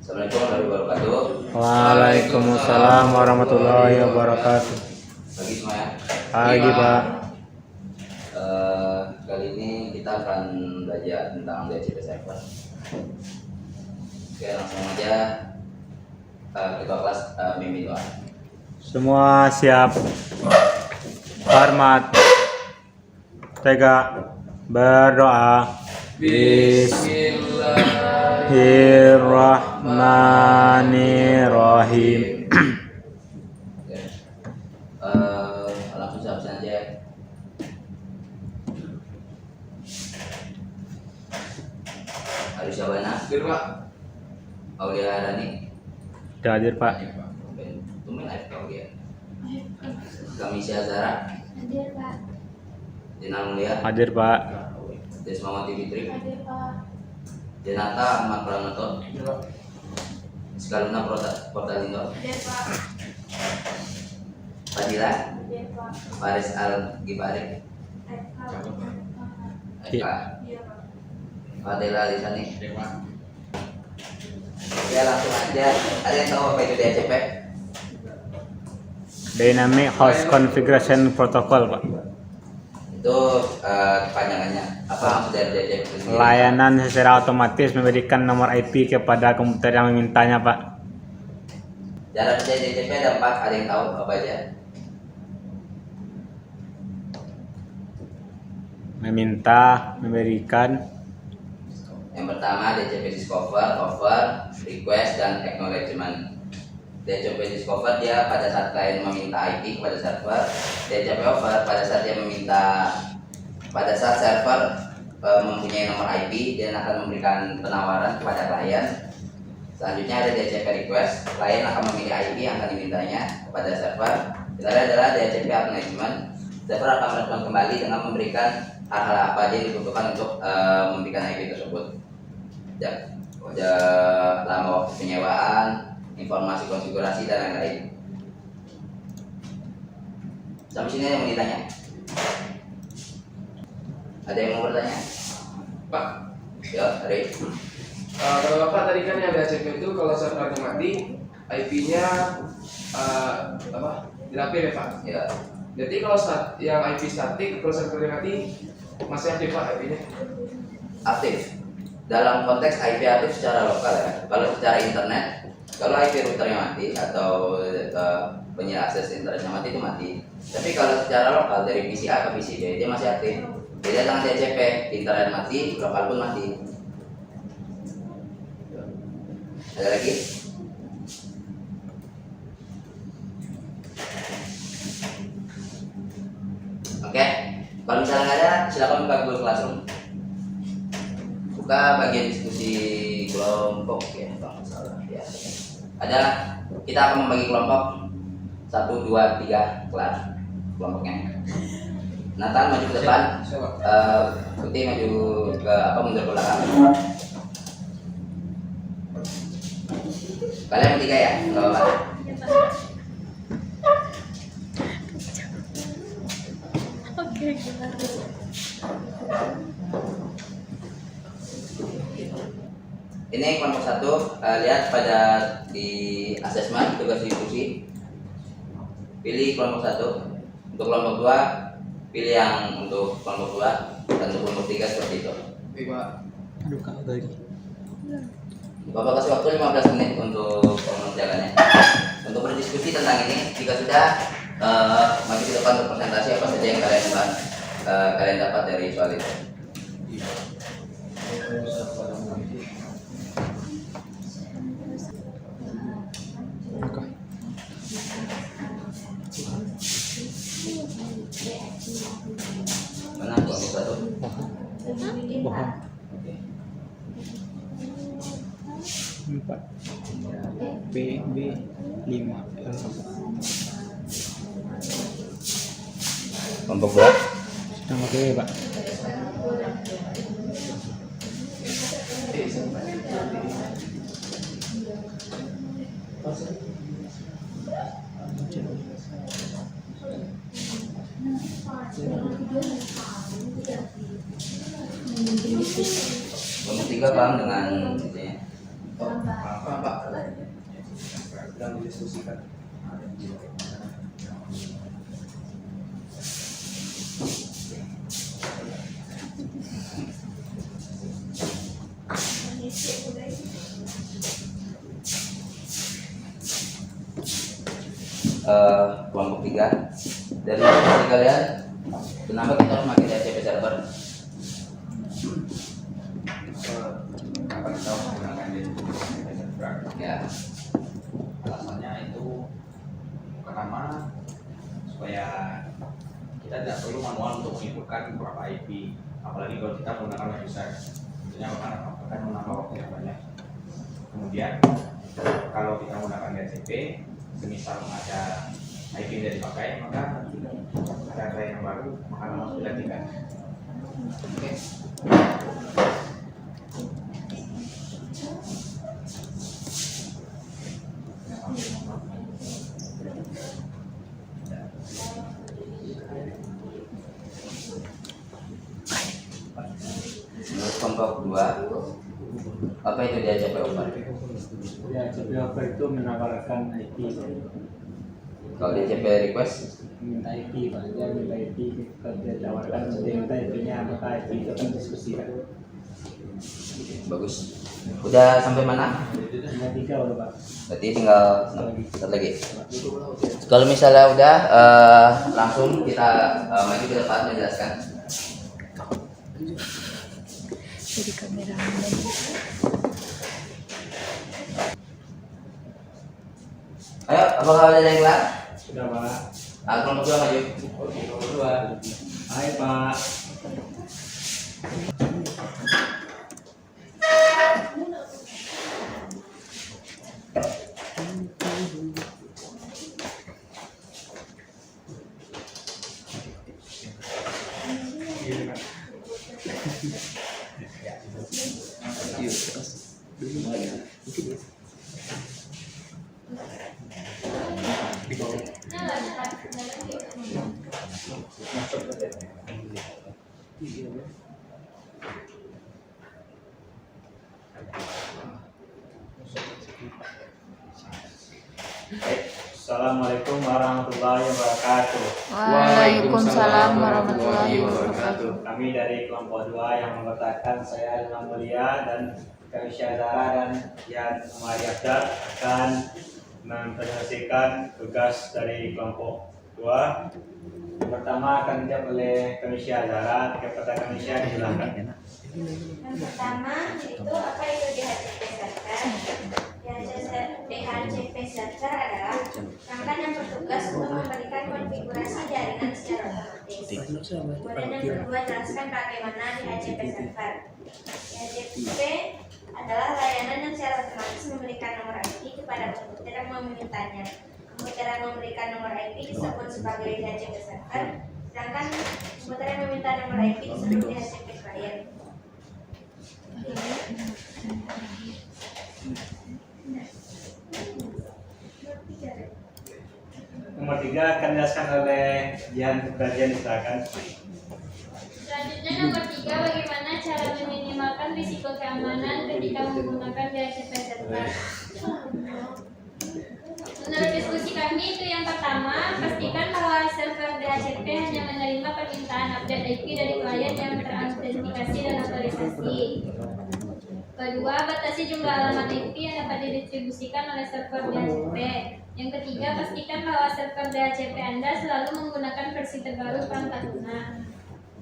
Assalamualaikum warahmatullahi wabarakatuh. Waalaikumsalam warahmatullahi wabarakatuh. Pagi semuanya. Pagi Pak. Kali ini kita akan belajar tentang DHCP server. Oke, langsung aja. Ketua kelas mimpin doa. Semua siap. Hormat. Tegak. Berdoa. Bismillahirrahmanirrahim. Oke. Langsung siap aja. Harus Syabana. Hadir Pak. Aulia Harani. Sudah hadir Pak. Tumen live Aulia. Kami Syazara. Hadir Pak. Jenal Mulia. Hadir Pak. Desmawati Fitri. Hadir Pak. Jenata Ahmad Pranoto. Skaluna Portalindo. Hadir Pak. Fadila. Hadir Pak. Faris Al Gibari. Eka. Iya Pak. Fadila Lisani. Ya langsung aja. Ada yang tahu apa itu DHCP? Dynamic Host Configuration Protocol Pak. Itu kepanjangannya. Apa maksud dari DHCP itu sendiri? Layanan secara otomatis memberikan nomor IP kepada komputer yang memintanya Pak. Cara kerja DHCP ada 4. Ada yang tahu apa aja? Meminta, memberikan. Yang pertama DHCP discover, offer, request, dan acknowledgement. DHCP discover dia pada saat klien meminta IP kepada server. DHCP offer pada saat dia meminta, pada saat server mempunyai nomor IP, dia akan memberikan penawaran kepada klien. Selanjutnya ada DHCP request, klien akan memilih IP yang akan dimintanya kepada server. Terakhir adalah DHCP acknowledgement, server akan merespon kembali dengan memberikan hal-hal apa aja yang dibutuhkan untuk memberikan IP tersebut. Lama waktu penyewaan, informasi konfigurasi, dan lain-lain. Sampai sini ada yang mau ditanya? Ada yang mau bertanya? Pak, Ya, Rik. kalau Bapak tadi kan yang DHCP itu kalau servernya mati, IP-nya dilampir ya Pak? Ya, Jadi kalau yang IP statik, kalau servernya mati, masih aktif Pak IP-nya? aktif. Dalam konteks IP aktif secara lokal ya. Kalau secara internet, kalau IP routernya mati atau penyedia akses internetnya mati itu mati. Tapi kalau secara lokal dari PC A ke PC B dia masih aktif. Beda dengan DHCP, internet mati, lokal pun mati. Ada lagi? Oke, kalau misalnya nggak ada, silakan buka Google Classroom. Buka bagian diskusi kelompok ya, kalau nggak salah. Ya. Ada, kita akan membagi kelompok 1, 2, 3 kelas kelompoknya. Nathan maju ke depan, Putih maju ke mundur ke belakang. Kalian bertiga ya, nggak apa-apa. Oke, gimana? Ini kelompok 1, lihat pada di asesmen tugas diskusi. Pilih kelompok 1. Untuk kelompok 2, pilih yang untuk kelompok 2, dan untuk kelompok 3 seperti itu. Pak. Aduh Kak tadi. Bapak kasih waktu 15 menit untuk mengerjakannya. Untuk berdiskusi tentang ini, jika sudah maju ke depan untuk presentasi apa saja yang kalian dapat dari soal itu. Mana kelompok 1? Bohong. 4 B 5 Kelompok 2? Nama gue Pak. Kelompok 3 paham dengan itunya. Pak. Sedang didiskusikan. Kelompok 3 dari diskusi kalian, kenapa kita harus pakai DHCP server? Kenapa kita harus menggunakan DHCP server? Ya, Alasannya itu pertama supaya kita tidak perlu manual untuk menginputkan beberapa IP, apalagi kalau kita menggunakan web user, tentunya akan menambah waktu yang banyak. Kemudian kalau kita menggunakan DHCP, semisal ada IP yang tidak dipakai, maka ada klien yang baru maka harus digantikan. oke. Menurut kelompok 2, apa itu DHCP over? DHCP over itu menawarkan IP, Kalau DHCP request, minta IP, Pak. Dia minta IP, kalau dia tawarkan dia minta IP-nya, maka IP itu akan diskusikan. bagus. Udah sampai mana? Cuma 3 udah, Pak. Berarti tinggal satu lagi. Kalau misalnya udah, langsung kita maju ke depan menjelaskan. Jadi kameramen. Ayo, apakah ada yang kelar? Sudah, Pak. Kelompok 2 maju. Kelompok 2. Hai, Pak. Assalamualaikum warahmatullahi wabarakatuh. Waalaikumsalam warahmatullahi wabarakatuh. Kami dari kelompok 2 yang mengatakan saya Ilham Mulia dan kami Syazara dan Yan Amariyafdar akan mempresentasikan tugas dari kelompok 2. Yang pertama akan dijawab oleh kami Syazara. Kepada kami Syazara silakan. Yang pertama itu apa itu DHCP server? DHCP server adalah rangkaian yang bertugas untuk memberikan konfigurasi jaringan secara otomatis. Kemudian yang kedua, jelaskan bagaimana DHCP server. DHCP adalah layanan yang secara otomatis memberikan nomor IP kepada komputer yang memintanya. Komputer yang memberikan nomor IP disebut sebagai DHCP server, sedangkan komputer yang meminta nomor IP disebut DHCP client. Nomor 3 akan dijelaskan oleh Yan Kudradian silakan. Selanjutnya nomor 3, bagaimana cara meminimalkan risiko keamanan ketika menggunakan DHCP server. Menurut diskusi kami itu yang pertama, pastikan bahwa server DHCP hanya menerima permintaan update IP dari klien yang terautentikasi dan otorisasi. Kedua, batasi jumlah alamat IP yang dapat didistribusikan oleh server DHCP. Yang ketiga, pastikan bahwa server DHCP Anda selalu menggunakan versi terbaru perangkat lunak.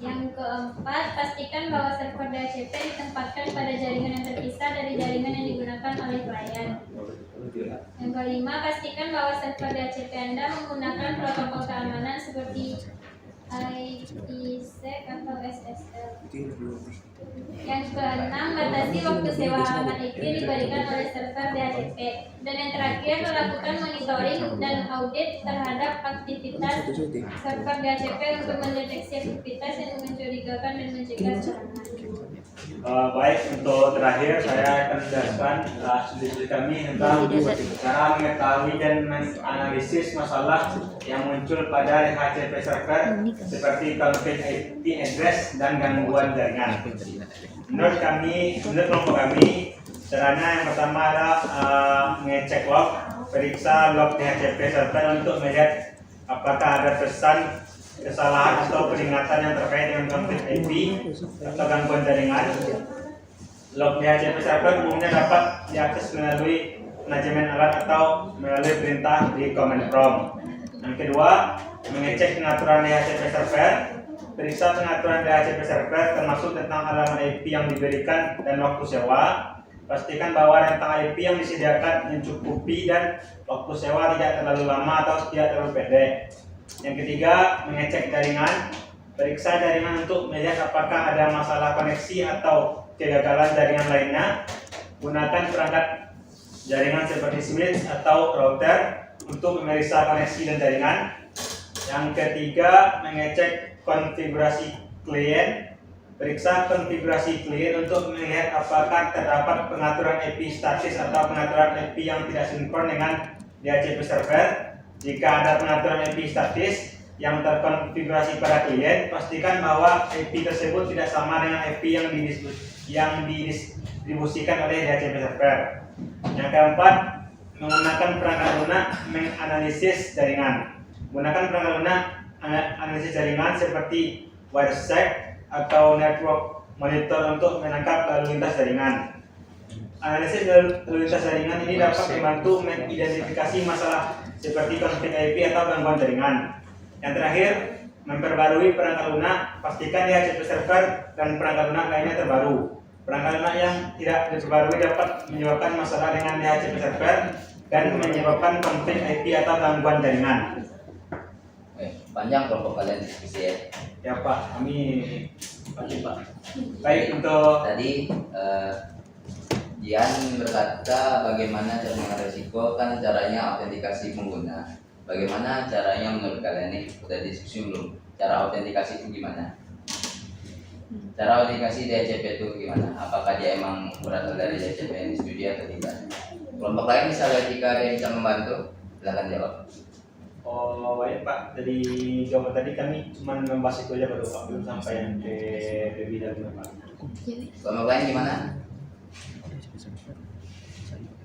Yang keempat, pastikan bahwa server DHCP ditempatkan pada jaringan yang terpisah dari jaringan yang digunakan oleh klien. Yang kelima, pastikan bahwa server DHCP Anda menggunakan protokol keamanan seperti IPsec atau SSL. Yang keenam, batasi waktu sewa alamat IP diberikan oleh server DHCP. Dan yang terakhir, melakukan monitoring dan audit terhadap aktivitas server DHCP untuk mendeteksi aktivitas yang mencurigakan dan mencegah serangan. Baik, untuk terakhir saya akan menjelaskan studi kami tentang cara mengetahui dan menganalisis masalah yang muncul pada DHCP server seperti conflict IP address dan gangguan jaringan. Menurut kelompok kami, Caranya yang pertama adalah mengecek log, periksa log DHCP server untuk melihat apakah ada pesan, kesalahan atau peringatan yang terkait dengan konflik IP atau gangguan jaringan. Log DHCP server umumnya dapat diakses melalui manajemen alat atau melalui perintah di command prompt. Yang kedua, mengecek pengaturan DHCP server. Periksa pengaturan DHCP server termasuk tentang alamat IP yang diberikan dan waktu sewa. Pastikan bahwa rentang IP yang disediakan mencukupi dan waktu sewa tidak terlalu lama atau tidak terlalu pendek. Yang ketiga, mengecek jaringan. Periksa jaringan untuk melihat apakah ada masalah koneksi atau kegagalan jaringan lainnya. Gunakan perangkat jaringan seperti switch atau router untuk memeriksa koneksi dan jaringan. Yang ketiga, mengecek konfigurasi klien. Periksa konfigurasi klien untuk melihat apakah terdapat pengaturan IP statis atau pengaturan IP yang tidak sinkron dengan DHCP server. Jika ada pengaturan IP statis yang terkonfigurasi pada klien, pastikan bahwa IP tersebut tidak sama dengan IP yang didistribusikan oleh DHCP server. Yang keempat, menggunakan perangkat lunak menganalisis jaringan. Gunakan perangkat lunak analisis jaringan seperti Wireshark atau network monitor untuk menangkap lalu lintas jaringan. Analisis lalu lintas jaringan ini dapat membantu mengidentifikasi masalah seperti konflik IP atau gangguan jaringan. Yang terakhir, memperbarui perangkat lunak. Pastikan DHCP server dan perangkat lunak lainnya terbaru. Perangkat lunak yang tidak diperbarui dapat menyebabkan masalah dengan DHCP server dan menyebabkan konflik IP atau gangguan jaringan. Panjang kelompok kalian diskusi ya. Ya Pak, kami pasti Pak. Baik untuk Tadi Dian berkata bagaimana cara mengenai risiko, kan caranya autentikasi pengguna. Bagaimana caranya menurut kalian nih? Udah diskusi belum? Cara autentikasi itu gimana? Cara autentikasi DHCP itu gimana? Apakah dia emang berasal dari DHCP yang di studio atau tidak? Kelompok lain misalnya jika ada yang bisa membantu, silakan jawab. oh baik Pak, dari jawaban tadi kami cuma membahas itu aja baru Pak, belum sampai yang ke lebih dalam Pak. Kelompok lain gimana?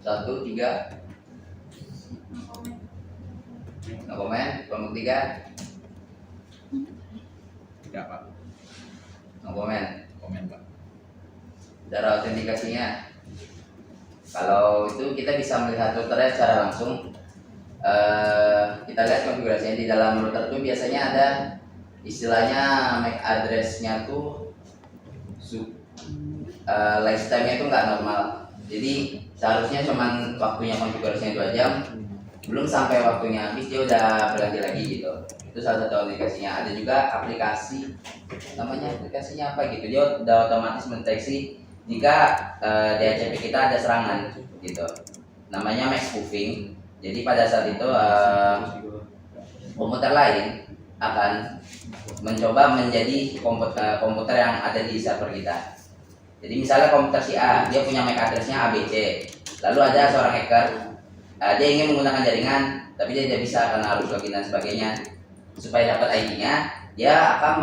1, 3. No komen. Kelompok 3. Tidak Pak. No komen. Komen Pak. Cara autentikasinya, kalau itu kita bisa melihat routernya secara langsung. Kita lihat konfigurasinya di dalam router itu biasanya ada istilahnya MAC address-nya tuh lifetime-nya itu nggak normal. Jadi seharusnya cuman waktunya konfigurasinya 2 jam, belum sampai waktunya habis dia udah berganti lagi gitu. Itu salah satu aplikasinya. Ada juga aplikasi, namanya aplikasinya apa gitu, dia udah otomatis mendeteksi jika DHCP kita ada serangan gitu. Namanya MAC spoofing. Jadi pada saat itu komputer lain akan mencoba menjadi komputer yang ada di server kita. Jadi misalnya komputer si A, dia punya MAC address-nya ABC. Lalu ada seorang hacker, dia ingin menggunakan jaringan, tapi dia tidak bisa karena harus login dan sebagainya. Supaya dapat ID-nya, dia akan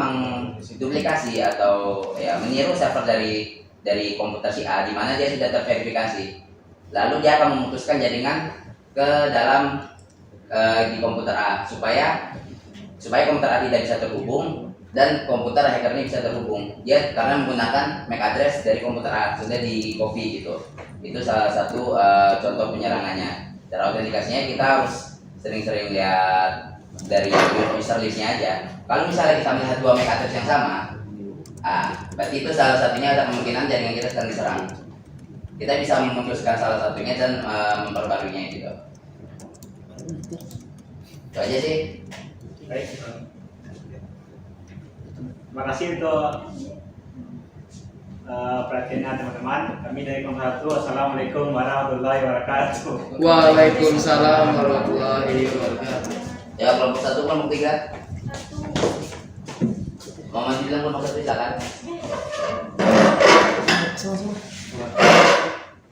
menduplikasi atau ya meniru server dari komputer si A, di mana dia sudah terverifikasi. Lalu dia akan memutuskan jaringan ke dalam di komputer A supaya komputer A tidak bisa terhubung dan komputer hacker ini bisa terhubung. Dia karena menggunakan MAC address dari komputer A sudah di copy gitu. Itu salah satu contoh penyerangannya. Cara autentikasinya kita harus sering-sering lihat dari user listnya aja. Kalau misalnya kita melihat 2 MAC address yang sama, berarti itu salah satunya ada kemungkinan jaringan kita sedang diserang. Kita bisa memutuskan salah satunya dan memperbaruinya gitu. Itu aja sih. Baik. Terima kasih untuk perhatiannya teman-teman. Kami dari Komnas 1. Assalamualaikum warahmatullahi wabarakatuh. Waalaikumsalam warahmatullahi wabarakatuh. Ya kelompok 1, kelompok 3. Mau maju bilang kelompok 1 silakan.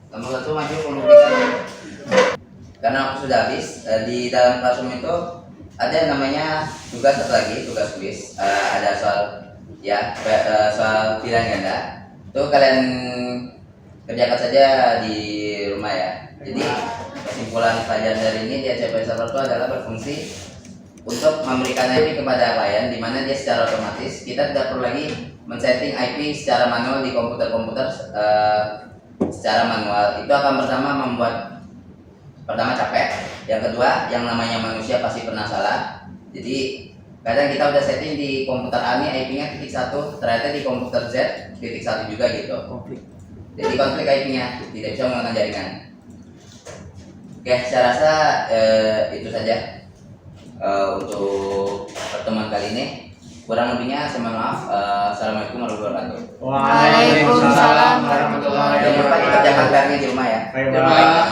Kelompok 1 maju, kelompok 3. Karena aku sudah habis, di dalam classroom itu ada yang namanya tugas satu lagi, tugas kuis. Ada soal ya, soal pilihan ganda. Itu kalian kerjakan saja di rumah ya. Jadi kesimpulan pelajaran dari ini DHCP server itu adalah berfungsi untuk memberikan IP kepada klien, di mana dia secara otomatis kita tidak perlu lagi men-setting IP secara manual di komputer-komputer secara manual. Itu akan pertama capek, yang kedua yang namanya manusia pasti pernah salah. Jadi kadang kita udah setting di komputer A nih IP-nya titik 1, ternyata di komputer Z titik 1 juga gitu. Jadi konflik IP-nya tidak bisa menggunakan jaringan. Oke, saya rasa itu saja untuk pertemuan kali ini. Kurang lebihnya saya mohon maaf. Assalamualaikum warahmatullahi wabarakatuh. Waalaikumsalam warahmatullahi Jangan lupa dikerjakan PR-nya di rumah ya. Baik, Ya, Pak. Pak.